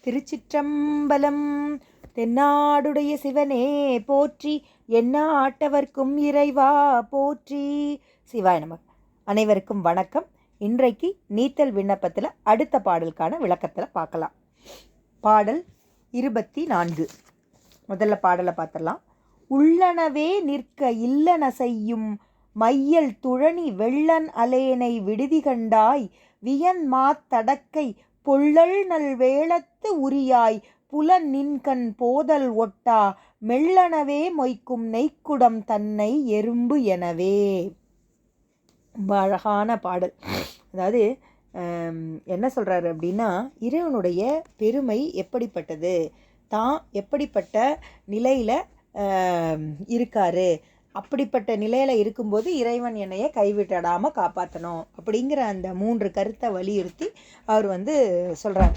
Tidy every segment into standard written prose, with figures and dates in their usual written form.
திருச்சிற்றம்பலம். தென்னாடுடைய சிவனே போற்றி, எந்நாட்டவர்க்கும் இறைவா போற்றி. சிவாய நம. அனைவருக்கும் வணக்கம். இன்றைக்கு நீத்தல் விண்ணப்பத்தில் அடுத்த பாடலுக்கான விளக்கத்தில் பார்க்கலாம். பாடல் 24. முதல்ல பாடலை பார்த்துடலாம். உள்ளனவே நிற்க இல்லன செய்யும் மையல் துழனி வெள்ளன் அலேனை விடுதி கண்டாய் வியன் மாத்தடக்கை பொள்ளல் நல் வேளத்து உரியாய் புலன் நின்கண் போதல் ஒட்டா மெல்லனவே மொய்க்கும் நெய்க்குடம் தன்னை எறும்பு எனவே. ரொம்ப அழகான பாடல். அதாவது என்ன சொல்கிறாரு அப்படின்னா, இறைவனுடைய பெருமை எப்படிப்பட்டது, தான் எப்படிப்பட்ட நிலையில் இருக்காரு, அப்படிப்பட்ட நிலையில் இருக்கும்போது இறைவன் என்னைய கைவிட்டாடாமல் காப்பாற்றணும் அப்படிங்கிற அந்த 3 கருத்தை வலியுறுத்தி அவர் சொல்கிறார்.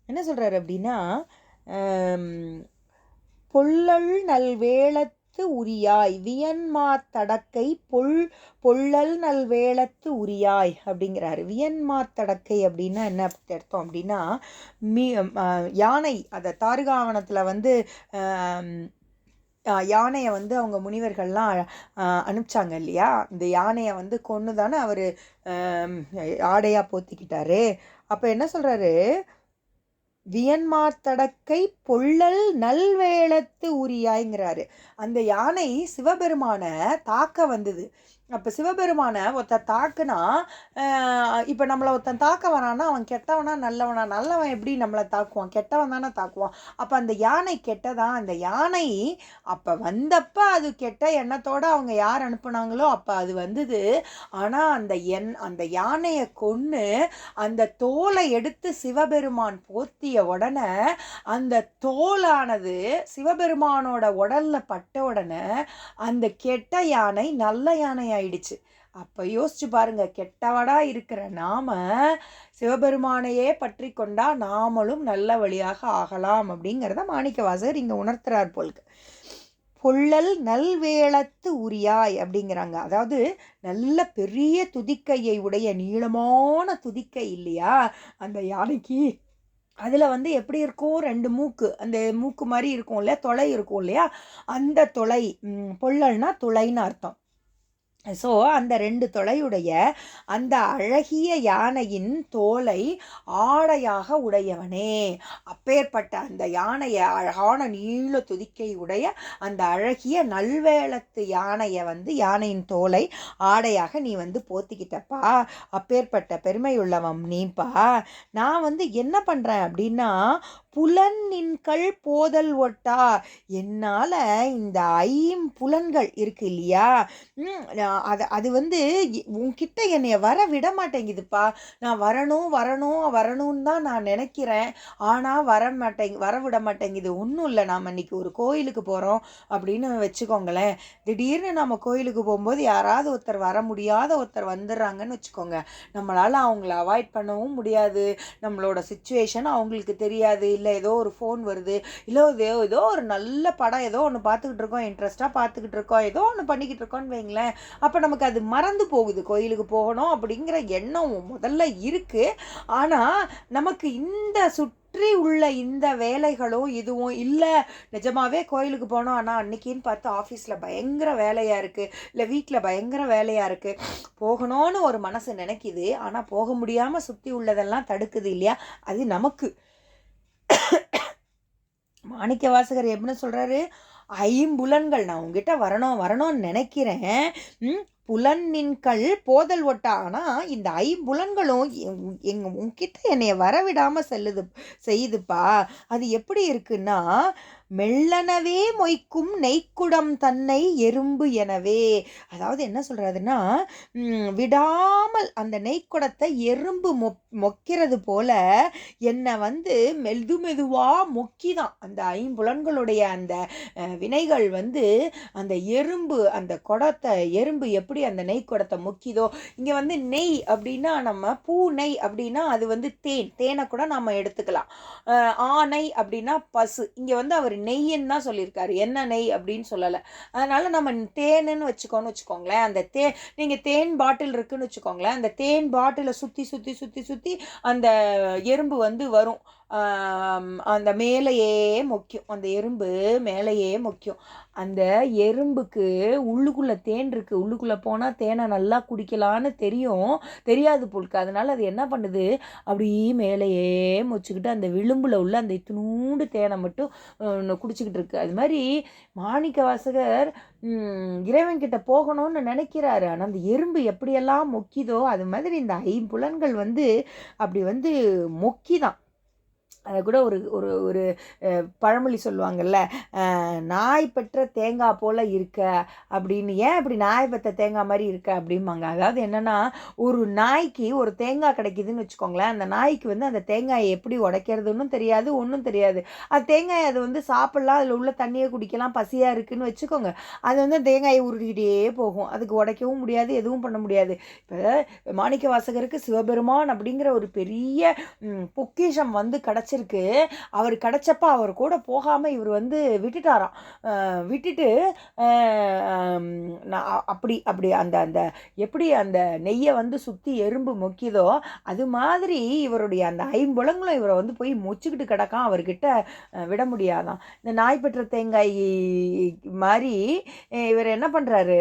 என்ன சொல்கிறார் அப்படின்னா, பொள்ளல் நல்வேளத்து உரியாய் வியன்மா தடக்கை பொள்ளல் நல்வேளத்து உரியாய் அப்படிங்கிறாரு. வியன்மா தடக்கை அப்படின்னா என்ன அர்த்தம் அப்படின்னா, யானை, அதை தாருகாவனத்தில் யானையை அவங்க முனிவர்கள்லாம் அனுப்பிச்சாங்க இல்லையா. இந்த யானையை கொன்று தானே அவர் ஆடையாக போத்திக்கிட்டாரு. அப்போ என்ன சொல்கிறாரு, வியன்மாத்தடக்கை பொள்ளல் நல்வேளத்து உரியாய்ங்கிறாரு. அந்த யானை சிவபெருமானை தாக்க வந்தது. அப்போ சிவபெருமானை ஒருத்தன் தாக்குனா, இப்போ நம்மளை ஒருத்தன் தாக்க வரான்னா அவன் கெட்டவனா நல்லவனா? நல்லவன் எப்படி நம்மளை தாக்குவான்? கெட்டவன் தானே தாக்குவான். அப்போ அந்த யானை கெட்டதான். அந்த யானை அப்போ வந்தப்போ அது கெட்ட எண்ணத்தோடு அவங்க யார் அனுப்புனாங்களோ அப்போ அது வந்தது. ஆனால் அந்த யானையை கொன்று அந்த தோலை எடுத்து சிவபெருமான் போத்திய உடனே அந்த தோலானது சிவபெருமானோட உடல்ல பட்ட உடனே அந்த கெட்ட யானை நல்ல யானை ஆயிடுச்சு. அப்போ யோசிச்சு பாருங்க, கெட்டவடா இருக்கிற நாம சிவபெருமானையே பற்றி கொண்டா நாமளும் நல்ல வழியாக ஆகலாம் அப்படிங்கிறத மாணிக்கவாசகர் இங்கே உணர்த்துறார் போலுக்கு. பொள்ளல் நல்வேளத்து உரியாய் அப்படிங்கிறாங்க. அதாவது நல்ல பெரிய துதிக்கையை உடைய நீளமான துதிக்கை இல்லையா அந்த யானைக்கு. அதில் எப்படி இருக்கும், 2 மூக்கு, அந்த மூக்கு மாதிரி இருக்கும் இல்லையா, தொலை இருக்கும் இல்லையா, அந்த தொலை, பொள்ளல்னா துளைன்னு அர்த்தம். ஸோ அந்த 2 தொலையுடைய அந்த அழகிய யானையின் தோலை ஆடையாக உடையவனே, அப்பேற்பட்ட அந்த யானையை, அழகான நீள துதிக்கை உடைய அந்த அழகிய நல்வேளத்து யானையை யானையின் தோலை ஆடையாக நீ போத்திக்கிட்டப்பா, அப்பேற்பட்ட பெருமையுள்ளவன் நீப்பா. நான் என்ன பண்ணுறேன் அப்படின்னா, புலன் நின்கள் போதல் ஒட்டா, என்னால் இந்த 5 புலன்கள் இருக்கு இல்லையா, அது உன்கிட்ட என்னைய வர விட மாட்டேங்குதுப்பா. நான் வரணும்னு தான் நான் நினைக்கிறேன், ஆனால் வர விட மாட்டேங்குது. ஒன்றும் இல்லை, நாம் இன்னைக்கு ஒரு கோயிலுக்கு போகிறோம் அப்படின்னு வச்சுக்கோங்களேன். திடீர்னு நம்ம கோயிலுக்கு போகும்போது யாராவது ஒருத்தர் வர முடியாத ஒருத்தர் வந்துடுறாங்கன்னு வச்சுக்கோங்க. நம்மளால் அவங்கள அவாய்ட் பண்ணவும் முடியாது, நம்மளோட சுச்சுவேஷன் அவங்களுக்கு தெரியாது. இல்லை ஏதோ ஒரு ஃபோன் வருது, இல்லை ஏதோ ஒரு நல்ல படம் ஏதோ ஒன்று பார்த்துக்கிட்டு இருக்கோம், இன்ட்ரெஸ்டாக பார்த்துக்கிட்டு இருக்கோம், ஏதோ ஒன்று பண்ணிக்கிட்டு இருக்கோன்னு வைங்களேன். அப்போ நமக்கு அது மறந்து போகுது, கோயிலுக்கு போகணும் அப்படிங்கிற எண்ணம் முதல்ல இருக்குது. ஆனால் நமக்கு இந்த சுற்றி உள்ள இந்த வேலைகளும் இதுவும் இல்லை. நிஜமாவே கோயிலுக்கு போனோம், ஆனால் அன்னைக்கின்னு பார்த்து ஆஃபீஸில் பயங்கர வேலையாக இருக்குது, இல்லை வீட்டில் பயங்கர வேலையாக இருக்குது, போகணும்னு ஒரு மனசு நினைக்குது, ஆனால் போக முடியாமல் சுற்றி உள்ளதெல்லாம் தடுக்குது இல்லையா, அது நமக்கு. மாணிக்கவாசகர் எப்படி சொல்கிறாரு, 5 புலன்கள் நான் உங்ககிட்ட வரணும்னு நினைக்கிறேன், புலன் நின்கள் போதல் ஒட்டா. ஆனால் இந்த 5 புலன்களும் உங்ககிட்ட என்னைய வரவிடாமல் செய்யுதுப்பா. அது எப்படி இருக்குன்னா, மெல்லனவே மொய்க்கும் நெய்க்குடம் தன்னை எறும்பு எனவே. அதாவது என்ன சொல்கிறதுன்னா, விடாமல் அந்த நெய்க்குடத்தை எறும்பு மொக்கிறது போல என்னை மெதுவாக மொக்கிதான். அந்த 5 புலன்களுடைய அந்த வினைகள் அந்த எறும்பு, அந்த குடத்தை எறும்பு எப்படி அந்த நெய் குடத்தை மொக்கிதோ. இங்கே நெய் அப்படின்னா, நம்ம பூ நெய் அப்படின்னா அது தேனை கூட நம்ம எடுத்துக்கலாம். ஆனை அப்படின்னா பசு. இங்கே அவர் நெய்ன்னு தான் சொல்லியிருக்காரு, என்ன நெய் அப்படின்னு சொல்லலை. அதனால் நம்ம தேனுன்னு வச்சுக்கோங்களேன். அந்த நீங்கள் தேன் பாட்டில் இருக்குன்னு வச்சுக்கோங்களேன். அந்த தேன் பாட்டிலை சுற்றி சுற்றி சுற்றி சுற்றி அந்த எறும்பு வரும். அந்த மேலேயே மொக்கும். அந்த எறும்பு மேலேயே மொக்கும். அந்த எறும்புக்கு உள்ளுக்குள்ளே தேன் இருக்குது, உள்ளுக்குள்ளே போனால் தேனை நல்லா குடிக்கலான்னு தெரியாது போல்க்கு. அதனால் அது என்ன பண்ணுது, அப்படியே மேலேயே மொச்சிக்கிட்டு அந்த விளிம்பில் உள்ள அந்த இத்தினூண்டு தேனை மட்டும் குடிச்சிக்கிட்டு இருக்கு. அது மாதிரி மாணிக்க வாசகர் இறைவன்கிட்ட போகணும்னு நினைக்கிறாரு. ஆனால் அந்த எறும்பு எப்படியெல்லாம் மொக்கிதோ அது மாதிரி இந்த ஐம்புலன்கள் அப்படி மொக்கிதான். அதை கூட ஒரு ஒரு ஒரு பழமொழி சொல்லுவாங்கல்ல, நாய் பெற்ற தேங்காய் போல் இருக்க அப்படின்னு. ஏன் இப்படி நாய் பெற்ற தேங்காய் மாதிரி இருக்க அப்படிம்பாங்க. அதாவது என்னென்னா, ஒரு நாய்க்கு ஒரு தேங்காய் கிடைக்குதுன்னு வச்சுக்கோங்களேன். அந்த நாய்க்கு அந்த தேங்காயை எப்படி உடைக்கிறதுன்னு தெரியாது, ஒன்றும் தெரியாது. அது தேங்காயை அது சாப்பிட்லாம், அதில் உள்ள தண்ணியை குடிக்கலாம், பசியாக இருக்குதுன்னு வச்சுக்கோங்க. அது தேங்காயை உருட்டிக்கிட்டே போகும். அதுக்கு உடைக்கவும் முடியாது, எதுவும் பண்ண முடியாது. இப்போ மாணிக்க வாசகருக்கு சிவபெருமான் அப்படிங்கிற ஒரு பெரிய பொக்கிஷம் கிடச்சிருக்கு. அவர் கிடைச்சப்ப அவர் கூட போகாமல் இவர் விட்டுட்டாராம். விட்டுட்டு அப்படி அப்படி அந்த அந்த எப்படி அந்த நெய்யை சுற்றி எறும்பு மொக்கிதோ அது மாதிரி இவருடைய அந்த ஐம்புலங்களும் இவரை போய் மொச்சிக்கிட்டு கிடக்கான். அவர்கிட்ட விட முடியாதான். இந்த நாய் பெற்ற தேங்காய் மாதிரி இவர் என்ன பண்ணுறாரு,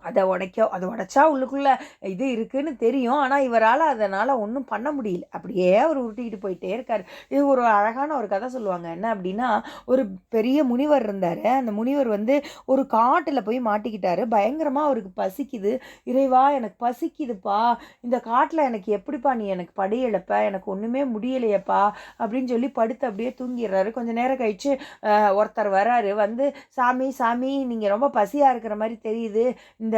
அதை உடைச்சா உள்ளுக்குள்ளே இது இருக்குதுன்னு தெரியும். ஆனால் இவரால் அதனால் ஒன்றும் பண்ண முடியல. அப்படியே அவர் உருட்டிக்கிட்டு போயிட்டே இருக்கார். இது ஒரு அழகான ஒரு கதை சொல்லுவாங்க. என்ன அப்படின்னா, ஒரு பெரிய முனிவர் இருந்தார். அந்த முனிவர் ஒரு காட்டில் போய் மாட்டிக்கிட்டார். பயங்கரமாக அவருக்கு பசிக்குது. இறைவா, எனக்கு பசிக்குதுப்பா, இந்த காட்டில் எனக்கு எப்படிப்பா நீ எனக்கு படி இழப்ப, எனக்கு ஒன்றுமே முடியலையப்பா அப்படின்னு சொல்லி படுத்து அப்படியே தூங்கிடுறாரு. கொஞ்சம் நேரம் கழித்து ஒருத்தர் வராரு. சாமி சாமி, நீங்கள் ரொம்ப பசியாக இருக்கிற மாதிரி தெரியுது, இந்த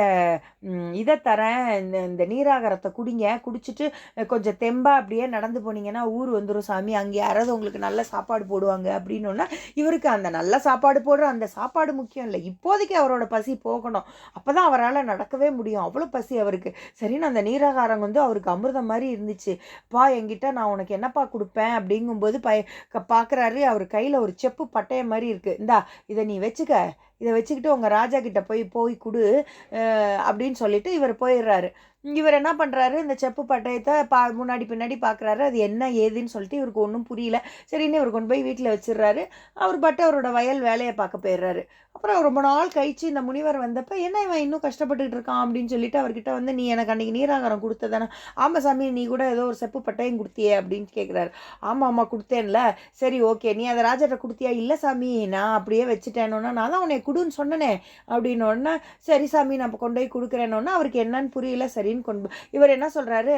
இதை தரேன், இந்த நீராகாரத்தை குடிங்க, குடிச்சிட்டு கொஞ்சம் தெம்பா அப்படியே நடந்து போனீங்கன்னா ஊர் வந்துடும் சாமி, அங்கே யாராவது உங்களுக்கு நல்ல சாப்பாடு போடுவாங்க அப்படின்னோன்னா, இவருக்கு அந்த நல்ல சாப்பாடு போடுற அந்த சாப்பாடு முக்கியம் இல்லை, இப்போதைக்கு அவரோட பசி போகணும், அப்போ தான் அவரால் நடக்கவே முடியும், அவ்வளோ பசி அவருக்கு. சரின்னு அந்த நீராகாரம் அவருக்கு அமிர்தம் மாதிரி இருந்துச்சு. பா, என்கிட்ட நான் உனக்கு என்னப்பா கொடுப்பேன் அப்படிங்கும்போது பார்க்குறாரு. அவர் கையில் ஒரு செப்பு பட்டயம் மாதிரி இருக்குது. இந்தா, இதை நீ வச்சுக்க, இதை வச்சுக்கிட்டு உங்கள் ராஜா கிட்ட போய் கொடு அப்படின்னு சொல்லிட்டு இவர் போயிடுறாரு. இவர் என்ன பண்ணுறாரு, இந்த செப்பு பட்டயத்தை முன்னாடி பின்னாடி பார்க்குறாரு. அது என்ன ஏதுன்னு சொல்லிட்டு இவருக்கு ஒன்றும் புரியல. சரின்னு இவர் கொண்டு போய் வீட்டில் வச்சிடுறாரு. அவர் அவரோட வயல் வேலையை பார்க்க போயிடுறாரு. அப்புறம் ரொம்ப நாள் கழிச்சு இந்த முனிவர் வந்தப்போ, என்ன இவன் இன்னும் கஷ்டப்பட்டுக்கிட்டு இருக்கான் அப்படின்னு சொல்லிட்டு அவர்கிட்ட நீ எனக்கு அன்றைக்கி நீராகாரம் கொடுத்ததானே? ஆமாம் சாமி, நீ கூட ஏதோ ஒரு செப்பு பட்டயம் கொடுத்தியே அப்படின்னு கேட்குறாரு. ஆமாம் கொடுத்தேன்ல. சரி, ஓகே, நீ அதை ராஜாட்ட கொடுத்தியா? இல்லை சாமி, நான் அப்படியே வச்சுட்டேனோன்னா, நான் தான் உன்னை கொடுன்னு சொன்னனே அப்படின்னோடனே, சரி சாமி, நான் கொண்டு போய் கொடுக்குறேன்னொன்னா அவருக்கு என்னன்னு புரியல. சரின்னு இவர் என்ன சொல்கிறாரு,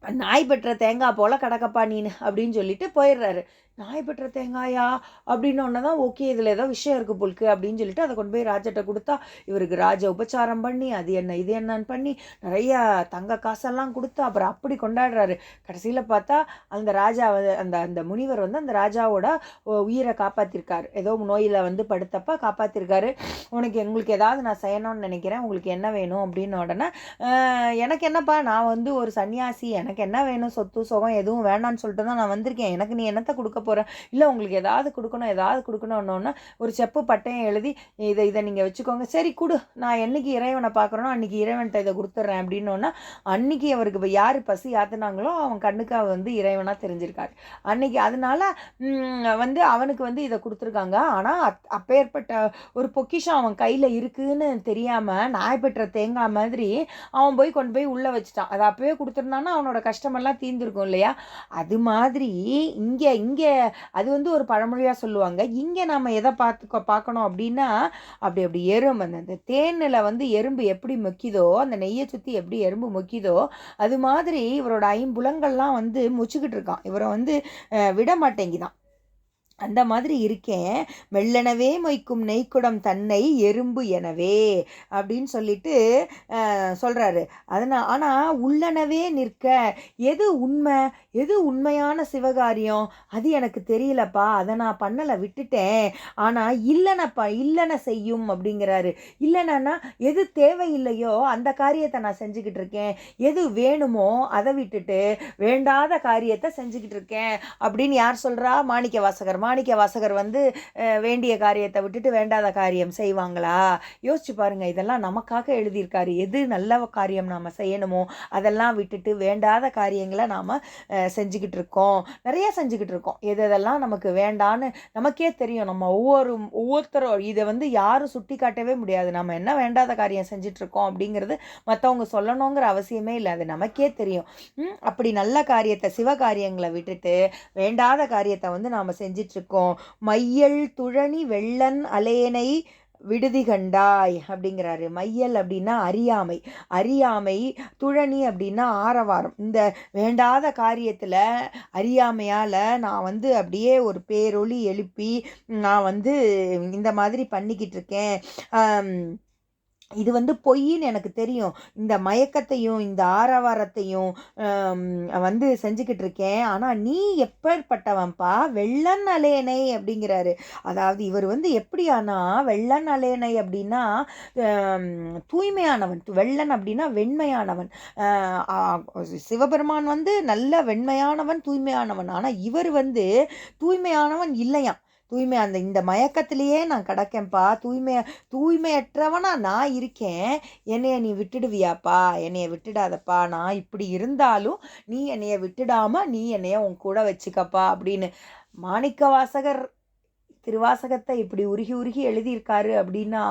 நாய் பெற்ற தேங்காய் போல் கிடக்கப்பா நீனு அப்படின்னு சொல்லிட்டு போயிடுறாரு. நாய் பெற்ற தேங்காயா அப்படின்னு ஒன்று ஓகே, இதில் ஏதோ விஷயம் இருக்குது போல்க்கு அப்படின்னு சொல்லிட்டு அதை கொண்டு போய் ராஜாட்ட கொடுத்தா, இவருக்கு ராஜ உபச்சாரம் பண்ணி அது என்ன இது என்னன்னு பண்ணி நிறையா தங்க காசெல்லாம் கொடுத்து அப்புறம் அப்படி கொண்டாடுறாரு. கடைசியில் பார்த்தா அந்த ராஜா அந்த அந்த முனிவர் அந்த ராஜாவோட உயிரை காப்பாற்றிருக்காரு. ஏதோ நோயில் படுத்தப்ப காப்பாற்றிருக்காரு. உங்களுக்கு ஏதாவது நான் செய்யணும்னு நினைக்கிறேன், உங்களுக்கு என்ன வேணும் அப்படின்னு உடனே, எனக்கு என்னப்பா, நான் ஒரு சன்னியாசி, எனக்கு என்ன வேணும், சொத்து சுகம் எதுவும் வேணான்னு சொல்லிட்டு தான் நான் வந்திருக்கேன், எனக்கு நீ என்னத்தை கொடுக்க போகிறேன், இல்லை உங்களுக்கு ஏதாவது கொடுக்கணும்னோன்னா ஒரு செப்பு பட்டையும் எழுதி இதை நீங்கள் வச்சுக்கோங்க, சரி கொடு, நான் என்னைக்கு இறைவனை பார்க்குறேனோ அன்றைக்கி இறைவன்கிட்ட இதை கொடுத்துட்றேன் அப்படின்னோன்னா, அன்றைக்கி அவருக்கு யார் பசி ஆத்துனாங்களோ அவன் கண்ணுக்கு இறைவனாக தெரிஞ்சிருக்காரு அன்னைக்கு. அதனால அவனுக்கு இதை கொடுத்துருக்காங்க. ஆனால் அப்பேற்பட்ட ஒரு பொக்கிஷம் அவன் கையில் இருக்குதுன்னு தெரியாமல் நாய் பெற்ற தேங்காய் மாதிரி அவன் கொண்டு போய் உள்ளே வச்சுட்டான். அதை அப்போவே கொடுத்துருந்தான்னா அவனோட கஷ்டமெல்லாம் தீர்ந்துருக்கும் இல்லையா? அது மாதிரி இங்கே அது ஒரு பழமொழியாக சொல்லுவாங்க. இங்கே நாம் எதை பார்க்கணும் அப்படின்னா, அப்படி எறும்பு அந்த தேனில் எறும்பு எப்படி மொக்கிதோ, அந்த நெய்யை சுற்றி எப்படி எறும்பு மொக்கிதோ, அது மாதிரி இவரோட ஐம்புலங்கள்லாம் மொச்சிக்கிட்டு இருக்கான். இவரை விட மாட்டேங்குதான். அந்த மாதிரி இருக்கேன், மெல்லனவே மொய்க்கும் நெய்க்குடம் தன்னை எறும்பு எனவே அப்படின்னு சொல்லிட்டு சொல்கிறாரு. ஆனால் உள்ளனவே நிற்க, எது உண்மை, எது உண்மையான சிவகாரியம் அது எனக்கு தெரியலப்பா, அதை நான் பண்ணலை, விட்டுட்டேன். ஆனால் இல்லைன செய்யும் அப்படிங்கிறாரு. இல்லைன்னா எது தேவையில்லையோ அந்த காரியத்தை நான் செஞ்சுக்கிட்டு இருக்கேன், எது வேணுமோ அதை விட்டுட்டு வேண்டாத காரியத்தை செஞ்சுக்கிட்டு இருக்கேன் அப்படின்னு யார் சொல்கிறா? மாணிக்க வாசகர் மாணிக்க வாசகர் வந்து வேண்டிய காரியத்தை விட்டுட்டு வேண்டாத காரியம் செய்வாங்களா? யோசிச்சு பாருங்க. இதெல்லாம் நமக்காக எழுதியிருக்காரு. எது நல்ல காரியம் நாம் செய்யணுமோ அதெல்லாம் விட்டுட்டு வேண்டாத காரியங்களை நாம் செஞ்சுக்கிட்டு இருக்கோம். நிறைய செஞ்சுக்கிட்டு இருக்கோம். எதெல்லாம் நமக்கு வேண்டான்னு நமக்கே தெரியும். நம்ம ஒவ்வொருத்தரும் இதை வந்து யாரும் சுட்டி காட்டவே முடியாது. நம்ம என்ன வேண்டாத காரியம் செஞ்சிட்ருக்கோம் அப்படிங்கிறது மற்றவங்க சொல்லணுங்கிற அவசியமே இல்லை. அது நமக்கே தெரியும். அப்படி நல்ல காரியத்தை சிவ காரியங்களை விட்டுட்டு வேண்டாத காரியத்தை வந்து நாம் செஞ்சிட்ருக்கோம். மையல் துழனி வெள்ளன் அலேனை விடுதி கண்டாய் அப்படிங்கிறாரு. மையல் அப்படின்னா அறியாமை, அறியாமை. துழனி அப்படின்னா ஆரவாரம். இந்த வேண்டாத காரியத்தில் அறியாமையால் நான் வந்து அப்படியே ஒரு பேரொளி எழுப்பி நான் வந்து இந்த மாதிரி பண்ணிக்கிட்டு இருக்கேன். இது வந்து பொய்ன்னு எனக்கு தெரியும். இந்த மயக்கத்தையும் இந்த ஆரவாரத்தையும் வந்து செஞ்சுக்கிட்டு இருக்கேன். ஆனால் நீ எப்பேற்பட்டவன்ப்பா? வெள்ளன் அலேனை அப்படிங்கிறாரு. அதாவது இவர் வந்து எப்படியானா வெள்ளன் அலேனை அப்படின்னா தூய்மையானவன். வெள்ளன் அப்படின்னா வெண்மையானவன். சிவபெருமான் வந்து நல்ல வெண்மையானவன், தூய்மையானவன். ஆனால் இவர் வந்து தூய்மையானவன் இல்லையாம். இந்த மயக்கத்திலேயே நான் கிடக்கேன்ப்பா. தூய்மையற்றவனா நான் இருக்கேன். என்னைய நீ விட்டுடுவியாப்பா? என்னைய விட்டுடாதப்பா. நான் இப்படி இருந்தாலும் நீ என்னைய விட்டுடாம நீ என்னைய உன் கூட வச்சுக்கப்பா அப்படின்னு மாணிக்க வாசகர் திருவாசகத்தை இப்படி உருகி உருகி எழுதியிருக்காரு. அப்படின்னா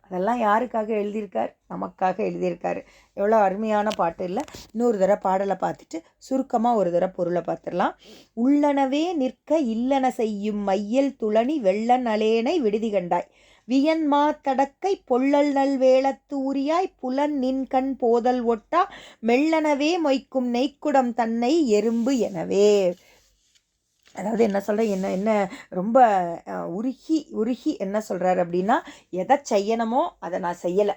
அதெல்லாம் யாருக்காக எழுதியிருக்கார்? நமக்காக எழுதியிருக்காரு. எவ்வளோ அருமையான பாட்டு இல்லை? இன்னொரு தடவை பாடலை பார்த்துட்டு சுருக்கமாக ஒரு தடவை பொருளை பார்த்துடலாம். உள்ளனவே நிற்க இல்லன செய்யும் மையல் துளனி வெள்ளன் அலேனை விடுதி கண்டாய். வியன்மா தடக்கை பொள்ளல் நல் வேளத்து உரியாய் புலன் நின்கண் போதல் ஒட்டா மெல்லனவே மொய்க்கும் நெய்க்குடம் தன்னை எறும்பு எனவே. அதாவது என்ன சொல்கிறேன், என்ன ரொம்ப உருகி என்ன சொல்கிறார் அப்படின்னா, எதை செய்யணுமோ அதை நான் செய்யலை.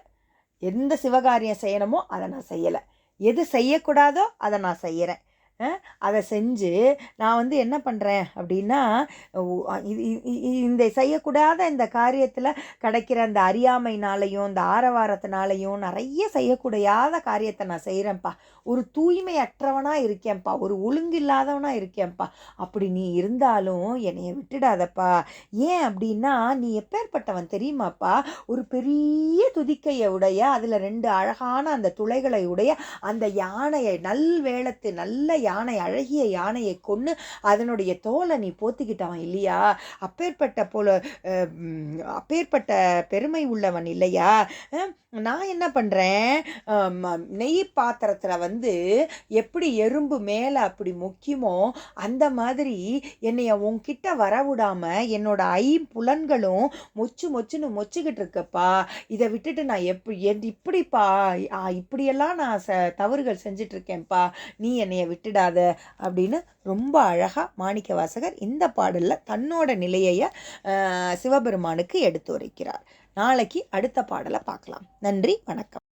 எந்த சிவகாரியம் செய்யணுமோ அதை நான் செய்யலை. எது செய்யக்கூடாதோ அதை நான் செய்கிறேன். அதை செஞ்சு நான் வந்து என்ன பண்ணுறேன் அப்படின்னா, இந்த செய்யக்கூடாத இந்த காரியத்தில் கிடைக்கிற அந்த அறியாமைனாலையும் இந்த ஆரவாரத்தினாலையும் நிறைய செய்யக்கூடாத காரியத்தை நான் செய்கிறேன்ப்பா. ஒரு தூய்மையற்றவனாக இருக்கேன்ப்பா, ஒரு ஒழுங்கு இல்லாதவனாக இருக்கேன்ப்பா. அப்படி நீ இருந்தாலும் என்னைய விட்டுடாதப்பா. ஏன் அப்படின்னா, நீ எப்பேற்பட்டவன் தெரியுமாப்பா? ஒரு பெரிய துதிக்கையை உடைய, அதில் 2 அழகான அந்த துளைகளை உடைய அந்த யானையை, நல்வேளத்து நல்ல யானை, அழகிய யானையை கொன்று அதனுடைய தோலை நீ போத்திக்கிட்டவன் இல்லையா? அப்பேற்பட்ட பெருமை உள்ளவன் இல்லையா? நான் என்ன பண்ணுறேன், நெய் பாத்திரத்தில் வந்து எப்படி எறும்பு மேலே அப்படி முக்கியமோ அந்த மாதிரி என்னைய உன்கிட்ட வரவிடாமல் என்னோட ஐம்புலன்களும் மொச்சுன்னு மொச்சுக்கிட்டு இருக்கப்பா. இதை விட்டுட்டு நான் இப்படிப்பா இப்படியெல்லாம் நான் தவறுகள் செஞ்சிட்ருக்கேன்ப்பா, நீ என்னைய விட்டுடாத அப்படின்னு ரொம்ப அழகாக மாணிக்க வாசகர் இந்த பாடலில் தன்னோட நிலையை சிவபெருமானுக்கு எடுத்து உரைக்கிறார். நாளைக்கு அடுத்த பாடலை பார்க்கலாம். நன்றி, வணக்கம்.